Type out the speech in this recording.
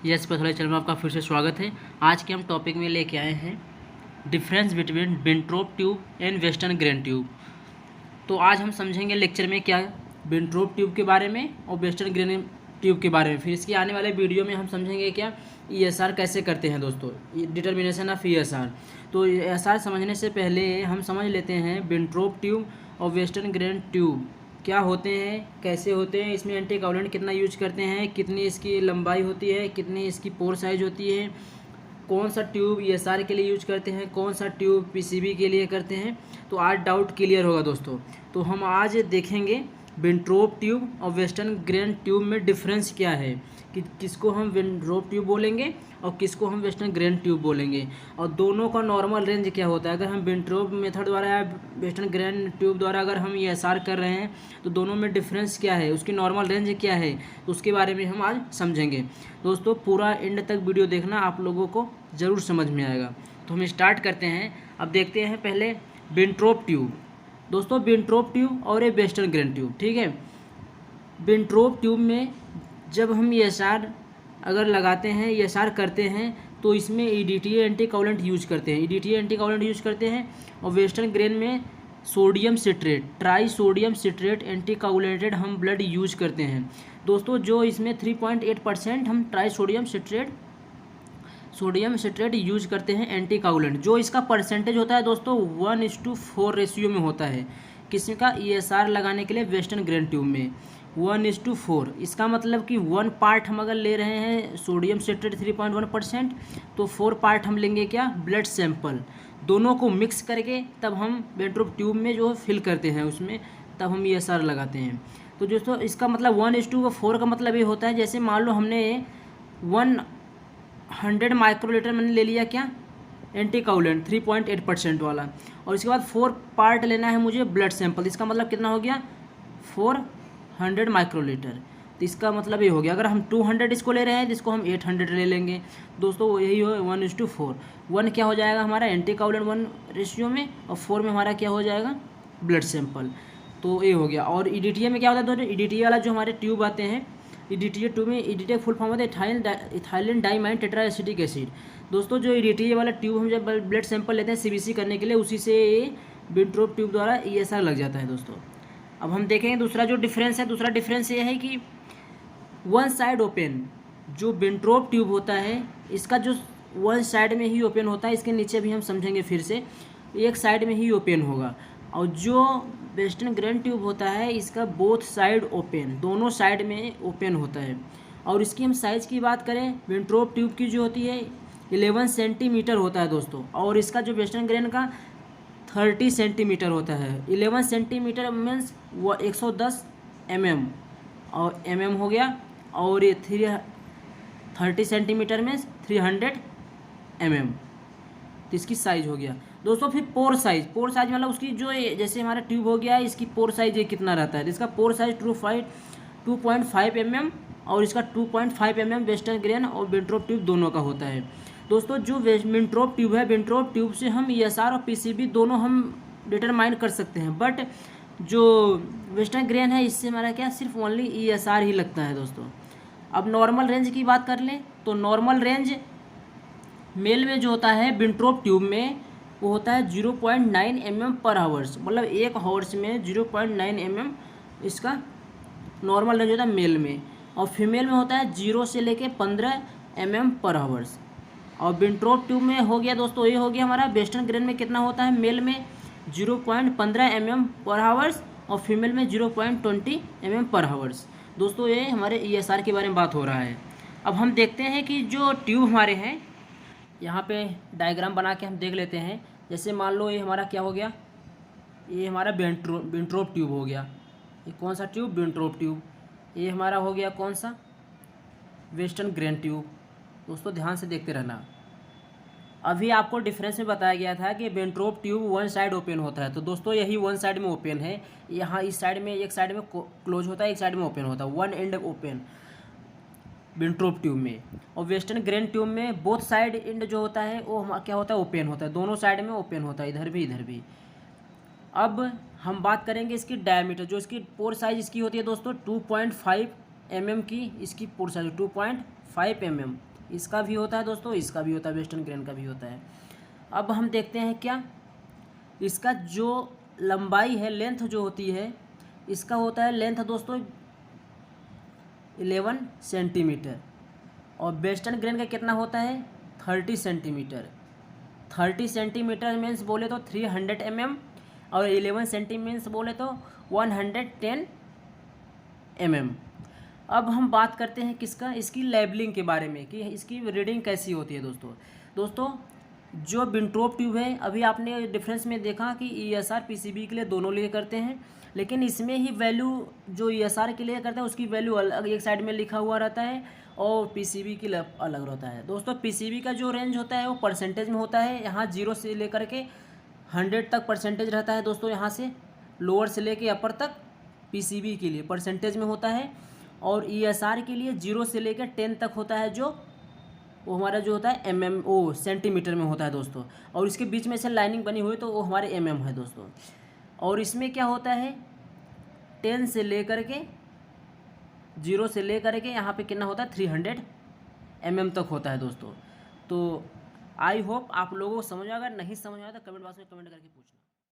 Yes pathology channel में आपका फिर से स्वागत है। आज के हम टॉपिक में लेके आए हैं difference between Wintrobe tube and western grain tube. तो आज हम समझेंगे लेक्चर में क्या विंट्रोप ट्यूब के बारे में और वेस्टर्न ग्रेन ट्यूब के बारे में। फिर इसके आने वाले वीडियो में हम समझेंगे क्या ESR कैसे करते हैं दोस्तों, डिटर्मिनेशन ऑफ ESR। तो ESR समझने से पहले हम समझ लेते हैं विंट्रोप ट्यूब और वेस्टर्न ग्रेन ट्यूब क्या होते हैं, कैसे होते हैं, इसमें एंटी कोगुलेंट कितना यूज करते हैं, कितनी इसकी लंबाई होती है, कितनी इसकी पोर साइज होती है, कौन सा ट्यूब ESR के लिए यूज करते हैं, कौन सा ट्यूब PCB के लिए करते हैं। तो आज डाउट क्लियर होगा दोस्तों। तो हम आज देखेंगे विंट्रोप ट्यूब और वेस्टर्न ग्रेन ट्यूब में डिफरेंस क्या है, कि किसको हम विंट्रोप ट्यूब बोलेंगे और किसको हम वेस्टर्न ग्रेन ट्यूब बोलेंगे, और दोनों का नॉर्मल रेंज क्या होता है। अगर हम विंट्रोप मेथड द्वारा या वेस्टर्न ग्रेन ट्यूब द्वारा अगर हम ESR कर रहे हैं तो दोनों में डिफरेंस क्या है, उसकी नॉर्मल रेंज क्या है, तो उसके बारे में हम आज समझेंगे दोस्तों। पूरा एंड तक वीडियो देखना, आप लोगों को ज़रूर समझ में आएगा। तो हम स्टार्ट करते हैं। अब देखते हैं पहले विंट्रोप ट्यूब दोस्तों, विंट्रोप ट्यूब और ये वेस्टर्न ग्रेन ट्यूब। ठीक है, विंट्रोप ट्यूब में जब हम ESR अगर लगाते हैं, ESR करते हैं, तो इसमें EDTA एंटी कोगुलेंट यूज करते हैं, EDTA एंटी कोगुलेंट यूज करते हैं। और वेस्टर्न ग्रेन में sodium citrate, try sodium citrate anti coagulated हम ब्लड यूज करते हैं दोस्तों। जो इसमें 3.8% हम ट्राई सोडियम सिट्रेट यूज करते हैं एंटी कोगुलेंट। जो इसका परसेंटेज होता है दोस्तों 1:4 रेशियो में होता है, किसी का ESR लगाने के लिए वेस्टर्न ग्रेन ट्यूब में 1:4। इसका मतलब कि 1 पार्ट हम अगर ले रहे हैं सोडियम सिट्रेट 3.1%, तो 4 पार्ट हम लेंगे क्या, ब्लड सैंपल। दोनों को मिक्स करके तब हम विंट्रोप ट्यूब में जो फिल करते हैं उसमें, तब हम ESR लगाते हैं। तो दोस्तों इसका मतलब 1:4 का मतलब ये होता है, जैसे मान लो हमने 100 माइक्रोलीटर मैंने ले लिया क्या, एंटी कोगुलेंट 3.8% वाला, और इसके बाद 4 पार्ट लेना है मुझे ब्लड सैंपल। इसका मतलब कितना हो गया, 400 माइक्रोलीटर। तो इसका मतलब ये हो गया, अगर हम 200 इसको ले रहे हैं तो इसको हम 800 ले लेंगे दोस्तों। यही हो 1:4। 1 क्या हो जाएगा हमारा एंटी कोगुलेंट 1 रेशियो में, और 4 में हमारा क्या हो जाएगा, ब्लड सैंपल। तो ये हो गया। और EDTA में क्या होता है दोस्तों, EDTA वाला जो हमारे ट्यूब आते हैं, EDTA ट्यूब में EDTA फुल फॉर्म होता है इथाइलिन डाइमाइन टेट्राएसिटिक एसिड दोस्तों। जो EDTA वाला ट्यूब हम जब ब्लड सैंपल लेते हैं CBC करने के लिए, उसी से विंट्रोप ट्यूब द्वारा ESR लग जाता है दोस्तों। अब हम देखेंगे दूसरा जो डिफरेंस है, दूसरा डिफरेंस ये है कि वन साइड ओपन जो विंट्रोप ट्यूब होता है, इसका जो वन साइड में ही ओपन होता है, इसके नीचे भी हम समझेंगे फिर से, एक साइड में ही ओपन होगा। और जो वेस्टर्न ग्रेन ट्यूब होता है, इसका बोथ साइड ओपन, दोनों साइड में ओपन होता है। और इसकी हम साइज़ की बात करें, विंट्रोप ट्यूब की जो होती है 11 सेंटीमीटर होता है दोस्तों, और इसका जो वेस्टर्न ग्रेन का 30 सेंटीमीटर होता है। 11 सेंटीमीटर मीन्स वो 110 mm, और mm हो गया, और ये 30 सेंटीमीटर में 300 mm, तो इसकी साइज हो गया दोस्तों। फिर पोर साइज मतलब उसकी जो जैसे हमारा ट्यूब हो गया है, इसकी पोर साइज ये कितना रहता है, तो इसका पोर साइज 2.5 mm, और इसका 2.5 mm वेस्टर्न ग्रेन और विंट्रोप ट्यूब दोनों का होता है दोस्तों। जो विंट्रोप ट्यूब है, विंट्रोप ट्यूब से हम ESR और PCB दोनों हम डिटरमाइन कर सकते हैं, बट जो वेस्टर्न ग्रेन है, इससे हमारा क्या सिर्फ ओनली ESR ही लगता है दोस्तों। अब नॉर्मल रेंज की बात कर लें तो नॉर्मल रेंज मेल में जो होता है विंट्रोप ट्यूब में, वो होता है 0.9 mm पर आवर्स, मतलब 1 आवर्स में 0.9 mm इसका नॉर्मल रेंज होता है मेल में। और फीमेल में होता है 0 से लेके 15 mm पर आवर्स। और विंट्रोप ट्यूब में हो गया दोस्तों, ये हो गया हमारा वेस्टर्न ग्रेन में कितना होता है, मेल में 0.15 mm पर आवर्स, और फीमेल में 0.20 mm पर आवर्स दोस्तों। ये हमारे ESR के बारे में बात हो रहा है। अब हम देखते हैं कि जो ट्यूब हमारे हैं, यहाँ पे डायग्राम बना के हम देख लेते हैं। जैसे मान लो ये हमारा क्या हो गया, ये हमारा विंट्रोप ट्यूब हो गया। ये कौन सा ट्यूब, विंट्रोप ट्यूब। ये हमारा हो गया कौन सा, वेस्टर्न ग्रेन ट्यूब दोस्तों। ध्यान से देखते रहना। अभी आपको डिफरेंस में बताया गया था कि Wintrobe tube one side open होता है, तो दोस्तों यही वन साइड में ओपन है। यहाँ इस साइड में, एक साइड में क्लोज होता है, एक साइड में ओपन होता है, one and open Wintrobe tube में। और वेस्टर्न ग्रेन ट्यूब में बोथ साइड एंड जो होता है वो क्या होता है, ओपन होता है, दोनों साइड में ओपन होता है, इधर भी इधर भी। अब हम बात करेंगे इसकी डायमीटर, जो इसकी पोर साइज इसकी होती है दोस्तों 2.5 mm की, इसकी पोर साइज 2.5 mm इसका भी होता है दोस्तों, इसका भी होता है, वेस्टर्न ग्रेन का भी होता है। अब हम देखते हैं क्या, इसका जो लंबाई है, लेंथ जो होती है, इसका होता है लेंथ दोस्तों 11 सेंटीमीटर, और वेस्टर्न ग्रेन का कितना होता है 30 सेंटीमीटर। 30 सेंटीमीटर मीन्स बोले तो 300 mm, और 11 सेंटीमीटर बोले तो 110 mm। अब हम बात करते हैं किसका, इसकी लेबलिंग के बारे में कि इसकी रीडिंग कैसी होती है दोस्तों जो विंट्रोप ट्यूब है, अभी आपने डिफरेंस में देखा कि ESR PCB के लिए दोनों लिए करते हैं, लेकिन इसमें ही वैल्यू जो ESR के लिए करते हैं उसकी वैल्यू अलग एक साइड में लिखा हुआ रहता है, और PCB के लिए अलग रहता है। दोस्तों PCB का जो रेंज होता है वो परसेंटेज में होता है, यहाँ 0 से लेकर के 100 तक परसेंटेज रहता है दोस्तों, यहाँ से लोअर से लेके अपर तक PCB के लिए परसेंटेज में होता है, और ESR के लिए 0 से लेकर 10 तक होता है, जो वो हमारा जो होता है सेंटीमीटर में होता है दोस्तों, और इसके बीच में से लाइनिंग बनी हुई तो वो हमारे है दोस्तों। और इसमें क्या होता है 10 से लेकर के 0 से लेकर के यहाँ पे कितना होता है 300 mm तक होता है दोस्तों। तो आई होप आप लोगों को समझ आएगा, नहीं समझ आया तो कमेंट बॉक्स में कमेंट करके पूछना।